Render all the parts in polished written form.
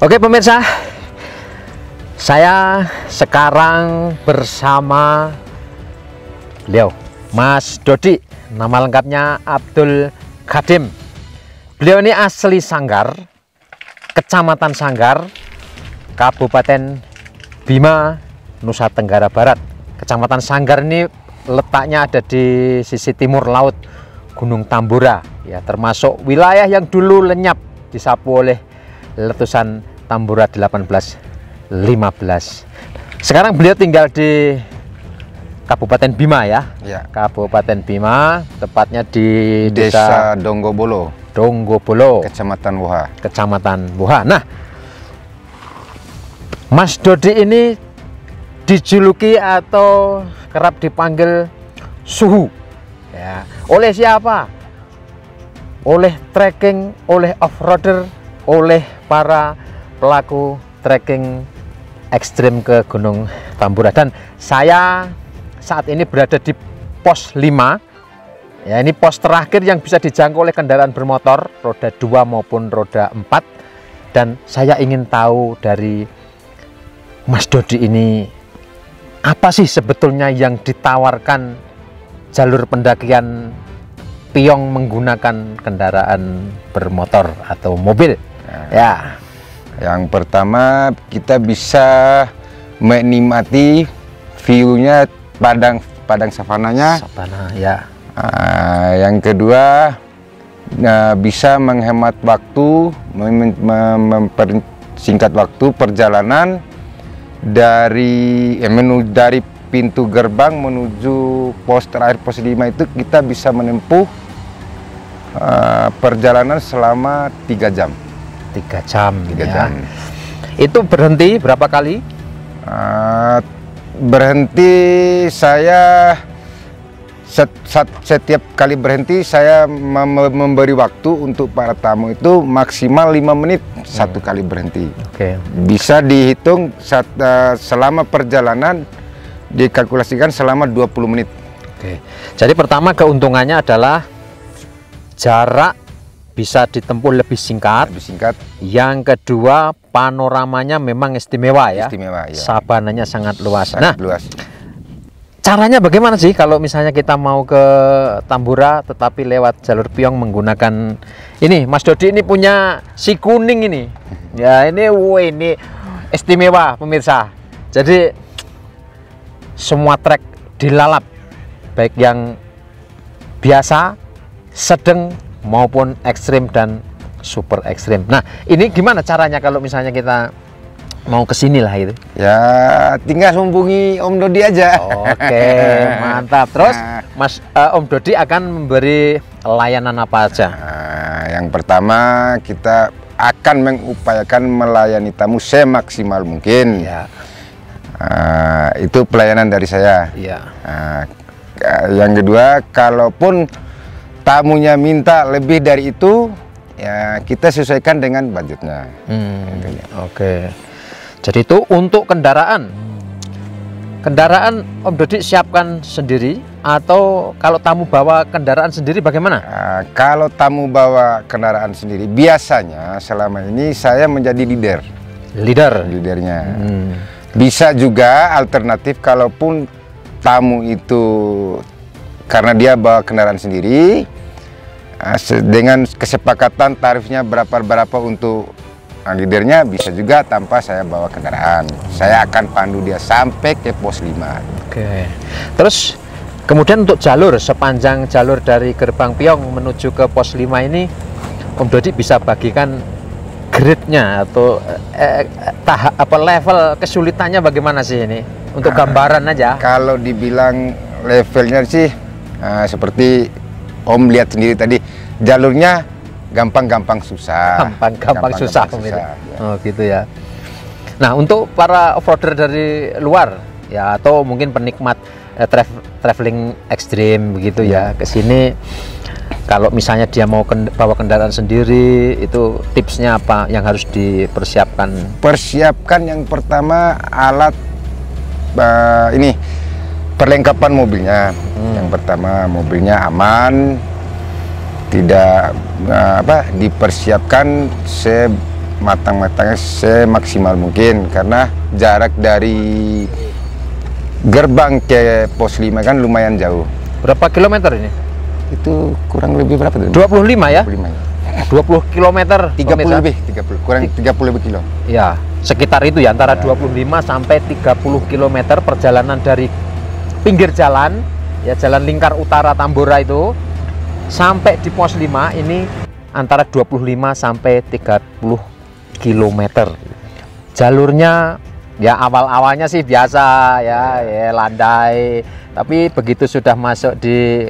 Oke pemirsa, saya sekarang bersama beliau, Mas Dodi. Nama lengkapnya Abdul Khadim. Beliau ini asli Sanggar, Kecamatan Sanggar, Kabupaten Bima, Nusa Tenggara Barat. Kecamatan Sanggar ini letaknya ada di sisi timur laut Gunung Tambora, ya, termasuk wilayah yang dulu lenyap disapu oleh letusan Tambora 1815. Sekarang beliau tinggal di Kabupaten Bima, ya. Kabupaten Bima, tepatnya di Desa Donggobolo, Kecamatan Woha. Kecamatan Woha. Nah, Mas Dodi ini dijuluki atau kerap dipanggil Suhu, ya. Oleh siapa? Oleh trekking, oleh off-roader, oleh para pelaku trekking ekstrim ke Gunung Tambora. Dan saya saat ini berada di pos 5, ya, ini pos terakhir yang bisa dijangkau oleh kendaraan bermotor roda 2 maupun roda 4. Dan saya ingin tahu dari Mas Dodi ini, apa sih sebetulnya yang ditawarkan jalur pendakian Piong menggunakan kendaraan bermotor atau mobil? Ya, yang pertama kita bisa menikmati view-nya padang savananya. Savana, ya. Yang kedua, bisa menghemat waktu, mempersingkat waktu perjalanan dari pintu gerbang menuju pos terakhir, pos 5 itu kita bisa menempuh perjalanan selama 3 jam. 3 jam, 3 ya. jam. Itu berhenti berapa kali? Berhenti saya setiap kali berhenti saya memberi waktu untuk para tamu itu maksimal 5 menit satu kali berhenti. Oke. Bisa dihitung selama perjalanan, dikalkulasikan selama 20 menit. Oke. Jadi pertama keuntungannya adalah jarak bisa ditempuh lebih singkat. Yang kedua, panoramanya memang istimewa, ya. Istimewa, ya. Savananya sangat luas. Sangat luas. Caranya bagaimana sih kalau misalnya kita mau ke Tambora tetapi lewat jalur Piong menggunakan ini? Mas Dodi ini punya si kuning ini. Ya, ini istimewa pemirsa. Jadi semua trek dilalap, baik yang biasa, sedang maupun ekstrim dan super ekstrim. Nah, ini gimana caranya kalau misalnya kita mau ke sini lah itu? Ya, tinggal hubungi Om Dodi aja. Oke, mantap. Terus Om Dodi akan memberi layanan apa aja? Yang pertama, kita akan mengupayakan melayani tamu semaksimal mungkin. Ya. Itu pelayanan dari saya. Ya. Yang kedua, kalaupun tamunya minta lebih dari itu, ya kita sesuaikan dengan budgetnya. Oke. Jadi itu untuk kendaraan. Kendaraan Om Dodi siapkan sendiri, atau kalau tamu bawa kendaraan sendiri bagaimana? Kalau tamu bawa kendaraan sendiri, biasanya selama ini saya menjadi leadernya. Bisa juga alternatif, kalaupun tamu itu karena dia bawa kendaraan sendiri, dengan kesepakatan tarifnya berapa untuk leadernya, bisa juga tanpa saya bawa kendaraan. Saya akan pandu dia sampai ke pos 5. Oke. Terus kemudian untuk jalur, sepanjang jalur dari gerbang Piong menuju ke pos 5 ini, Om Dodi bisa bagikan grade-nya atau level kesulitannya bagaimana sih ini? Untuk gambaran aja. Kalau dibilang levelnya sih seperti Om lihat sendiri tadi, jalurnya gampang-gampang susah. Gampang susah. Ya. Oh gitu ya. Nah, untuk para off-roader dari luar, ya, atau mungkin penikmat traveling ekstrim begitu, ya, ke sini, kalau misalnya dia mau bawa kendaraan sendiri, itu tipsnya apa yang harus dipersiapkan? Persiapkan yang pertama alat ini perlengkapan mobilnya. Yang pertama, mobilnya aman, tidak dipersiapkan matang-matangnya semaksimal mungkin, karena jarak dari gerbang ke pos 5 kan lumayan jauh. Berapa kilometer ini? Itu kurang lebih berapa tuh? 25 ya? 25 ya. 20 kilometer. 30 pemirsa. lebih, 30 kurang 30 lebih kilo. Ya, sekitar itu ya, antara 25 sampai 30 km perjalanan dari pinggir jalan, ya jalan lingkar utara Tambora itu, sampai di pos 5 ini antara 25 sampai 30 km. Jalurnya ya awal-awalnya sih biasa ya, landai, tapi begitu sudah masuk di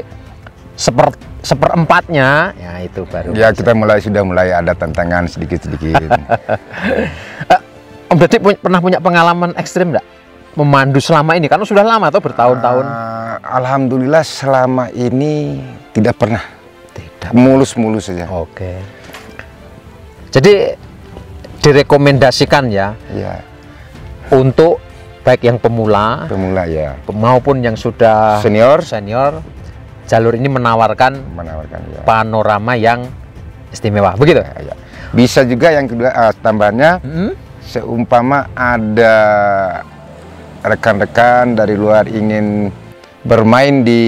seperempatnya, ya itu baru. Ya kita sudah mulai ada tantangan sedikit-sedikit. Om Dadi pernah punya pengalaman ekstrim nggak memandu selama ini? Karena sudah lama atau bertahun-tahun. Alhamdulillah selama ini tidak pernah. Tidak. Mulus-mulus saja. Oke. Jadi direkomendasikan ya, Ya, untuk baik yang pemula pemula ya. maupun yang sudah Senior senior, jalur ini menawarkan ya. panorama yang istimewa. Begitu? Ya. Bisa juga yang kedua tambahannya, seumpama ada rekan-rekan dari luar ingin bermain di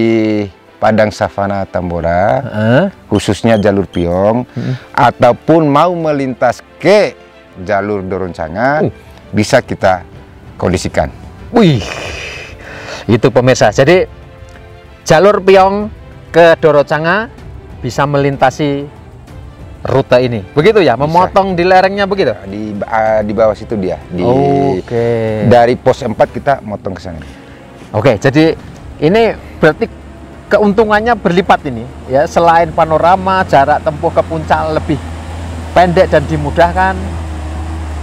Padang Savana Tambora, khususnya jalur Piong, ataupun mau melintas ke jalur Doroncanga, bisa kita kondisikan. Wih, itu pemirsa. Jadi jalur Piong ke Doroncanga bisa melintasi rute ini, begitu ya? Memotong di lerengnya begitu? Di bawah situ dia. Oke. Dari pos 4 kita motong ke sana. Oke, jadi ini berarti keuntungannya berlipat ini ya, selain panorama, jarak tempuh ke puncak lebih pendek dan dimudahkan.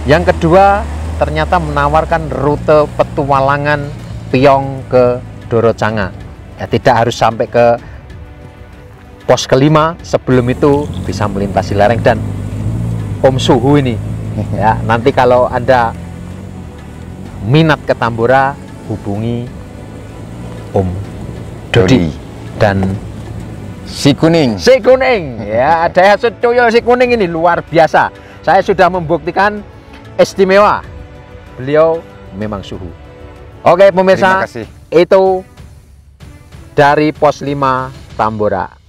Yang kedua, ternyata menawarkan rute petualangan Piong ke Doroncanga. Ya, tidak harus sampai ke pos kelima, sebelum itu bisa melintasi lereng. Dan Om Suhu ini ya, nanti kalau Anda minat ke Tambora, hubungi Om Dodi dan Si Kuning. Si Kuning ya, Daya Sutoyo Si Kuning ini luar biasa. Saya sudah membuktikan istimewa. Beliau memang suhu. Oke pemirsa, Terima kasih. itu dari pos 5 Tambora.